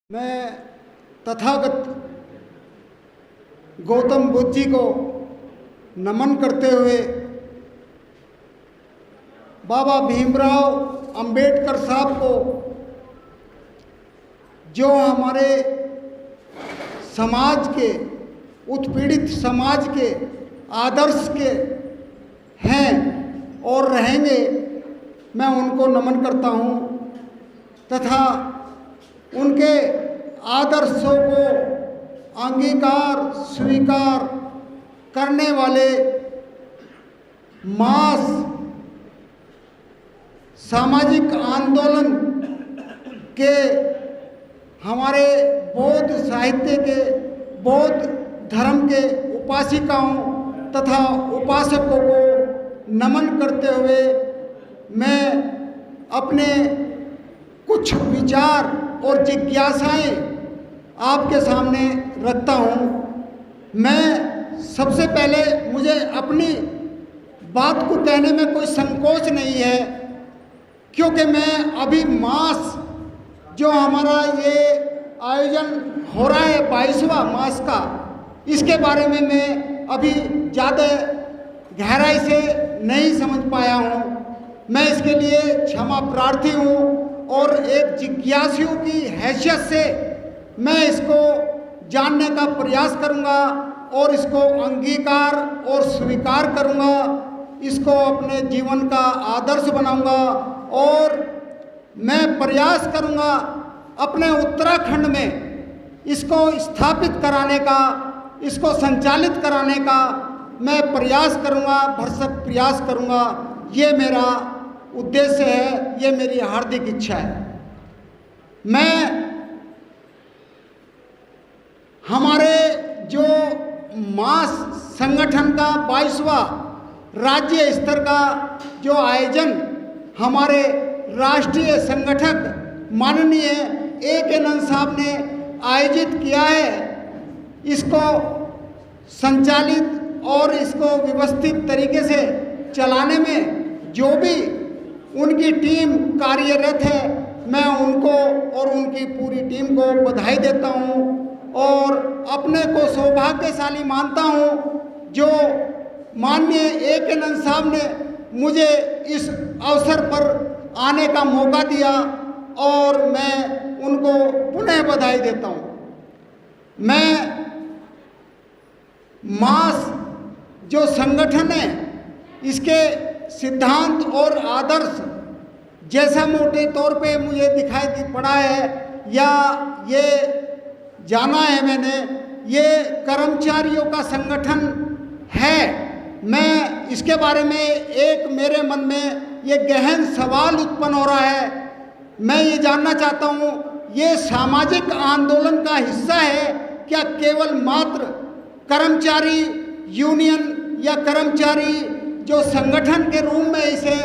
मैं तथागत गौतम बुद्ध जी को नमन करते हुए बाबा भीमराव अंबेडकर साहब को, जो हमारे समाज के, उत्पीड़ित समाज के आदर्श के हैं और रहेंगे, मैं उनको नमन करता हूँ तथा उनके आदर्शों को अंगीकार स्वीकार करने वाले मास सामाजिक आंदोलन के हमारे बौद्ध साहित्य के, बौद्ध धर्म के उपासिकाओं तथा उपासकों को नमन करते हुए मैं अपने कुछ विचार और जिज्ञासाएं आपके सामने रखता हूँ। मैं सबसे पहले, मुझे अपनी बात को कहने में कोई संकोच नहीं है, क्योंकि मैं अभी मास जो हमारा ये आयोजन हो रहा है 22वां मास का, इसके बारे में मैं अभी ज़्यादा गहराई से नहीं समझ पाया हूँ। मैं इसके लिए क्षमा प्रार्थी हूँ और एक जिज्ञासु की हैसियत से मैं इसको जानने का प्रयास करूंगा और इसको अंगीकार और स्वीकार करूंगा, इसको अपने जीवन का आदर्श बनाऊंगा और मैं प्रयास करूंगा अपने उत्तराखंड में इसको स्थापित कराने का, इसको संचालित कराने का मैं प्रयास करूंगा, भरसक प्रयास करूंगा। ये मेरा उद्देश्य है, ये मेरी हार्दिक इच्छा है। मैं हमारे जो मास संगठन का 22वां राज्य स्तर का जो आयोजन हमारे राष्ट्रीय संगठक माननीय A.K. नंद साहब ने आयोजित किया है, इसको संचालित और इसको व्यवस्थित तरीके से चलाने में जो भी उनकी टीम कार्यरत है, मैं उनको और उनकी पूरी टीम को बधाई देता हूँ और अपने को सौभाग्यशाली मानता हूँ जो माननीय A.K. नंद साहब ने मुझे इस अवसर पर आने का मौका दिया और मैं उनको पुनः बधाई देता हूँ। मैं मास जो संगठन है, इसके सिद्धांत और आदर्श जैसा मोटे तौर पे मुझे दिखाई पड़ा है या ये जाना है मैंने, ये कर्मचारियों का संगठन है। मैं इसके बारे में एक मेरे मन में ये गहन सवाल उत्पन्न हो रहा है। मैं ये जानना चाहता हूँ, ये सामाजिक आंदोलन का हिस्सा है क्या केवल मात्र कर्मचारी यूनियन या कर्मचारी जो संगठन के रूप में इसे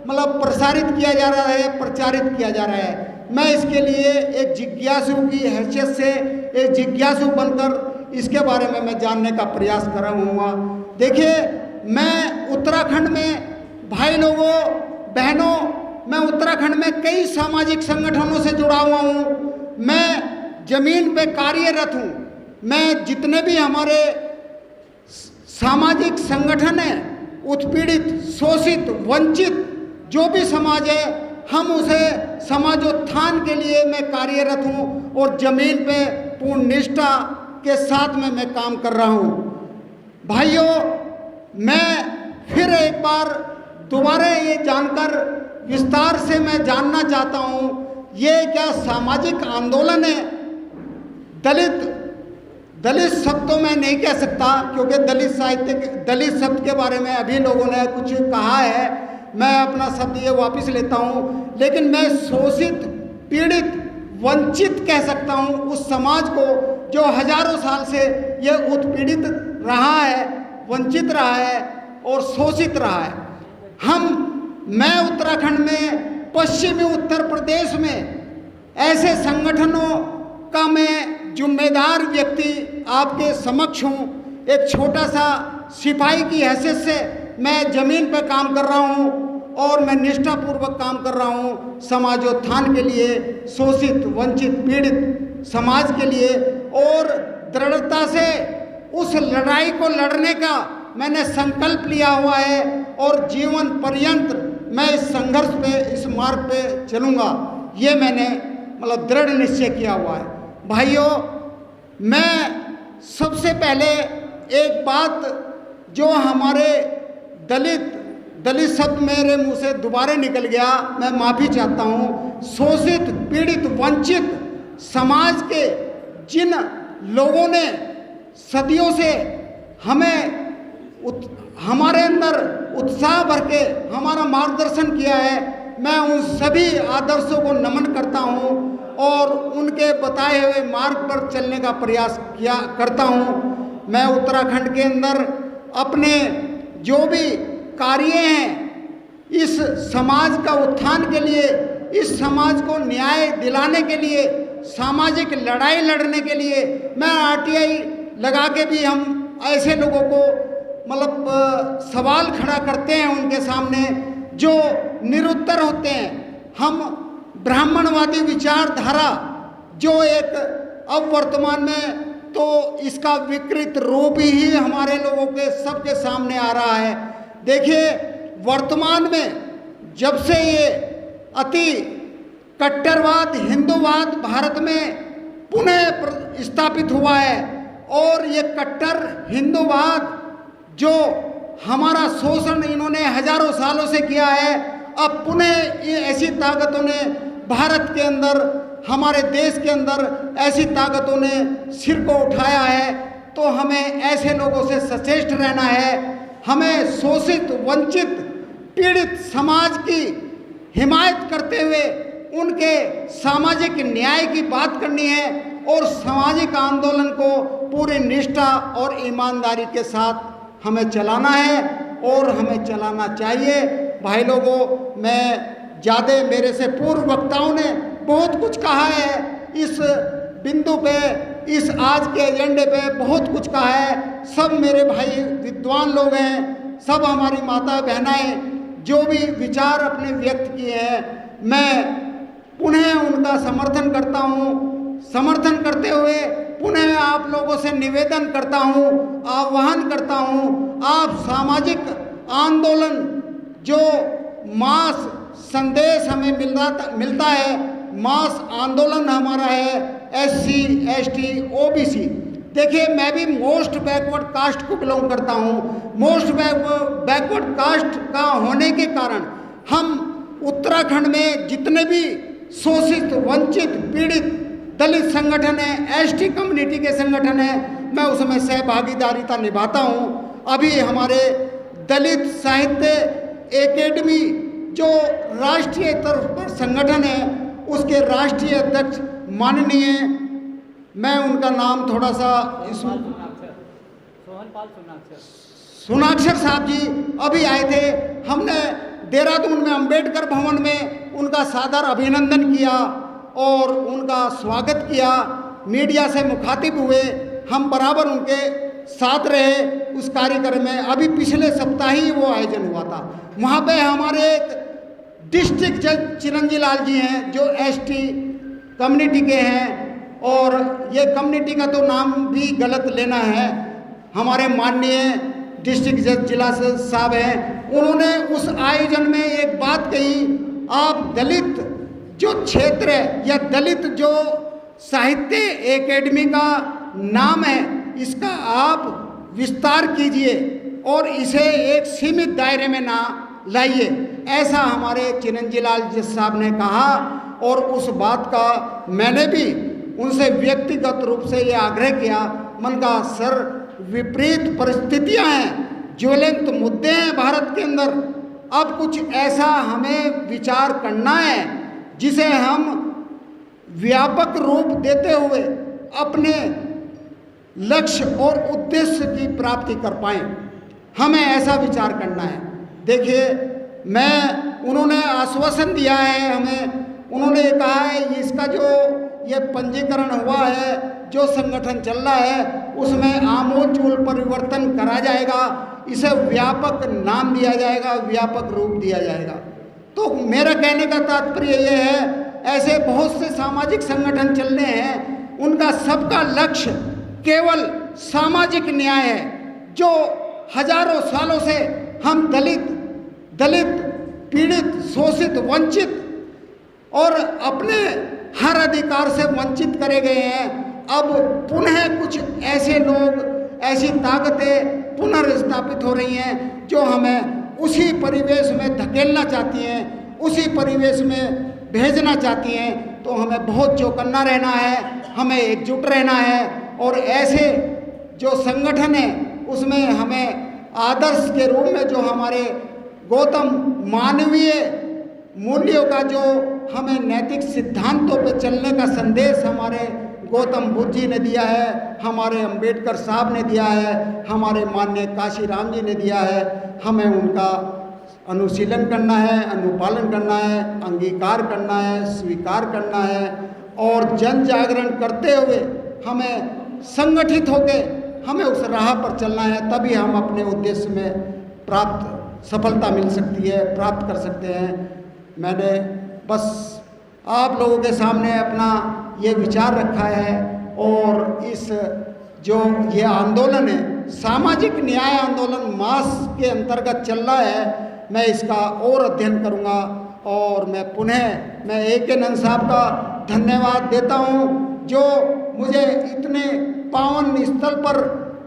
मतलब प्रसारित किया जा रहा है, प्रचारित किया जा रहा है? मैं इसके लिए एक जिज्ञासु की हैसियत से, एक जिज्ञासु बनकर इसके बारे में मैं जानने का प्रयास कर रहा हूँ। देखिए, मैं उत्तराखंड में भाई लोगों बहनों, मैं उत्तराखंड में कई सामाजिक संगठनों से जुड़ा हुआ हूँ। मैं जमीन पे कार्यरत हूँ। मैं जितने भी हमारे सामाजिक संगठन हैं, उत्पीड़ित, शोषित, वंचित जो भी समाज है, हम उसे समाजोत्थान के लिए मैं कार्यरत हूँ और जमीन पे पूर्ण निष्ठा के साथ में मैं काम कर रहा हूँ। भाइयों, मैं फिर एक बार दोबारा ये जानकर विस्तार से मैं जानना चाहता हूँ, ये क्या सामाजिक आंदोलन है? दलित शब्द तो मैं नहीं कह सकता, क्योंकि दलित शब्द के बारे में अभी लोगों ने कुछ कहा है, मैं अपना शब्द ये वापस लेता हूँ। लेकिन मैं शोषित, पीड़ित, वंचित कह सकता हूँ उस समाज को जो हजारों साल से ये उत्पीड़ित रहा है, वंचित रहा है और शोषित रहा है। मैं उत्तराखंड में, पश्चिमी उत्तर प्रदेश में ऐसे संगठनों का मैं जिम्मेदार व्यक्ति आपके समक्ष हूँ। एक छोटा सा सिपाही की हैसियत से मैं ज़मीन पर काम कर रहा हूँ और मैं निष्ठापूर्वक काम कर रहा हूँ समाजोत्थान के लिए, शोषित वंचित पीड़ित समाज के लिए, और दृढ़ता से उस लड़ाई को लड़ने का मैंने संकल्प लिया हुआ है और जीवन पर्यंत मैं इस संघर्ष पे, इस मार्ग पे चलूँगा, ये मैंने मतलब दृढ़ निश्चय किया हुआ है। भाइयों, मैं सबसे पहले एक बात जो हमारे दलित शब्द मेरे मुंह से दोबारा निकल गया, मैं माफ़ी चाहता हूँ। शोषित पीड़ित वंचित समाज के जिन लोगों ने सदियों से हमारे अंदर उत्साह भर के हमारा मार्गदर्शन किया है, मैं उन सभी आदर्शों को नमन करता हूँ और उनके बताए हुए मार्ग पर चलने का प्रयास करता हूँ। मैं उत्तराखंड के अंदर अपने जो भी कार्य हैं इस समाज का उत्थान के लिए, इस समाज को न्याय दिलाने के लिए, सामाजिक लड़ाई लड़ने के लिए, मैं आरटीआई लगा के भी हम ऐसे लोगों को मतलब सवाल खड़ा करते हैं उनके सामने जो निरुत्तर होते हैं। हम ब्राह्मणवादी विचारधारा जो एक अब वर्तमान में तो इसका विकृत रूप ही हमारे लोगों के सबके सामने आ रहा है। देखिए, वर्तमान में जब से ये अति कट्टरवाद हिंदूवाद भारत में पुनः स्थापित हुआ है और ये कट्टर हिंदूवाद जो हमारा शोषण इन्होंने हजारों सालों से किया है, अब पुनः ये ऐसी ताकतों ने भारत के अंदर, हमारे देश के अंदर ऐसी ताकतों ने सिर को उठाया है। तो हमें ऐसे लोगों से सचेष्ट रहना है। हमें शोषित वंचित पीड़ित समाज की हिमायत करते हुए उनके सामाजिक न्याय की बात करनी है और सामाजिक आंदोलन को पूरी निष्ठा और ईमानदारी के साथ हमें चलाना है और हमें चलाना चाहिए। भाई लोगों, मैं ज़्यादा मेरे से पूर्व वक्ताओं ने बहुत कुछ कहा है, इस बिंदु पे, इस आज के एजेंडे पे बहुत कुछ कहा है। सब मेरे भाई विद्वान लोग हैं, सब हमारी माता बहनाएं जो भी विचार अपने व्यक्त किए हैं, मैं पुनः उनका समर्थन करता हूँ। समर्थन करते हुए पुनः आप लोगों से निवेदन करता हूँ, आह्वान करता हूँ, आप सामाजिक आंदोलन जो मास संदेश हमें मिलता है, मास आंदोलन हमारा है SC ST OBC। देखिए, मैं भी मोस्ट बैकवर्ड कास्ट को बिलोंग करता हूँ। मोस्ट बैकवर्ड कास्ट का होने के कारण हम उत्तराखंड में जितने भी शोषित वंचित पीड़ित दलित संगठन है, ST कम्युनिटी के संगठन है, मैं उसमें सहभागीदारिता निभाता हूँ। अभी हमारे दलित साहित्य एकेडमी जो राष्ट्रीय स्तर पर संगठन है, उसके राष्ट्रीय अध्यक्ष माननीय, मैं उनका नाम थोड़ा सा सोनाक्षर साहब जी अभी आए थे। हमने देहरादून में अंबेडकर भवन में उनका सादर अभिनंदन किया और उनका स्वागत किया। मीडिया से मुखातिब हुए, हम बराबर उनके साथ रहे उस कार्यक्रम में। अभी पिछले सप्ताह ही वो आयोजन हुआ था। वहाँ पे हमारे एक डिस्ट्रिक्ट जज चिरंजी लाल जी हैं जो ST कम्युनिटी के हैं, और ये कम्युनिटी का तो नाम भी गलत लेना है। हमारे माननीय डिस्ट्रिक्ट जज जिला साहब हैं, उन्होंने उस आयोजन में एक बात कही, आप दलित जो क्षेत्र है या दलित जो साहित्य एकेडमी का नाम है, इसका आप विस्तार कीजिए और इसे एक सीमित दायरे में ना लाइए, ऐसा हमारे चिरंजी लाल जी साहब ने कहा। और उस बात का मैंने भी उनसे व्यक्तिगत रूप से ये आग्रह किया। मन का सर, विपरीत परिस्थितियां हैं, ज्वलंत मुद्दे हैं भारत के अंदर, अब कुछ ऐसा हमें विचार करना है जिसे हम व्यापक रूप देते हुए अपने लक्ष्य और उद्देश्य की प्राप्ति कर पाएं। हमें ऐसा विचार करना है। देखिए, उन्होंने आश्वासन दिया है हमें, उन्होंने कहा है इसका जो ये पंजीकरण हुआ है, जो संगठन चल रहा है, उसमें आमूलचूल परिवर्तन करा जाएगा, इसे व्यापक नाम दिया जाएगा, व्यापक रूप दिया जाएगा। तो मेरा कहने का तात्पर्य ये है, ऐसे बहुत से सामाजिक संगठन चल रहे हैं, उनका सबका लक्ष्य केवल सामाजिक न्याय है। जो हजारों सालों से हम दलित, पीड़ित, शोषित, वंचित और अपने हर अधिकार से वंचित करे गए हैं, अब पुनः कुछ ऐसे लोग, ऐसी ताकतें पुनर्स्थापित हो रही हैं जो हमें उसी परिवेश में धकेलना चाहती हैं, उसी परिवेश में भेजना चाहती हैं। तो हमें बहुत चौकन्ना रहना है, हमें एकजुट रहना है, और ऐसे जो संगठन है उसमें हमें आदर्श के रूप में जो हमारे गौतम मानवीय मूल्यों का, जो हमें नैतिक सिद्धांतों पे चलने का संदेश हमारे गौतम बुद्ध जी ने दिया है, हमारे अंबेडकर साहब ने दिया है, हमारे माननीय काशीराम जी ने दिया है, हमें उनका अनुशीलन करना है, अनुपालन करना है, अंगीकार करना है, स्वीकार करना है, और जन जागरण करते हुए हमें संगठित होकर हमें उस राह पर चलना है। तभी हम अपने उद्देश्य में सफलता मिल सकती है, प्राप्त कर सकते हैं। मैंने बस आप लोगों के सामने अपना ये विचार रखा है, और इस जो ये आंदोलन है, सामाजिक न्याय आंदोलन मास के अंतर्गत चल रहा है, मैं इसका और अध्ययन करूँगा। और मैं ए.के. नंद साहब का धन्यवाद देता हूँ जो मुझे इतने पावन स्थल पर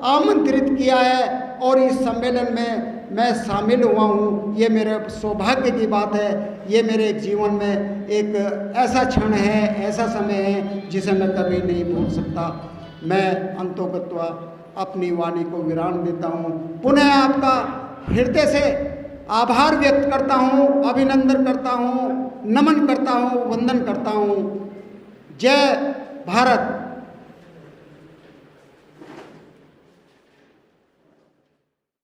आमंत्रित किया है, और इस सम्मेलन में मैं शामिल हुआ हूँ। ये मेरे सौभाग्य की बात है, ये मेरे जीवन में एक ऐसा क्षण है, ऐसा समय है जिसे मैं कभी नहीं भूल सकता। मैं अंतोगत्वा अपनी वाणी को विराम देता हूँ। पुनः आपका हृदय से आभार व्यक्त करता हूँ, अभिनंदन करता हूँ, नमन करता हूँ, वंदन करता हूँ। जय भारत।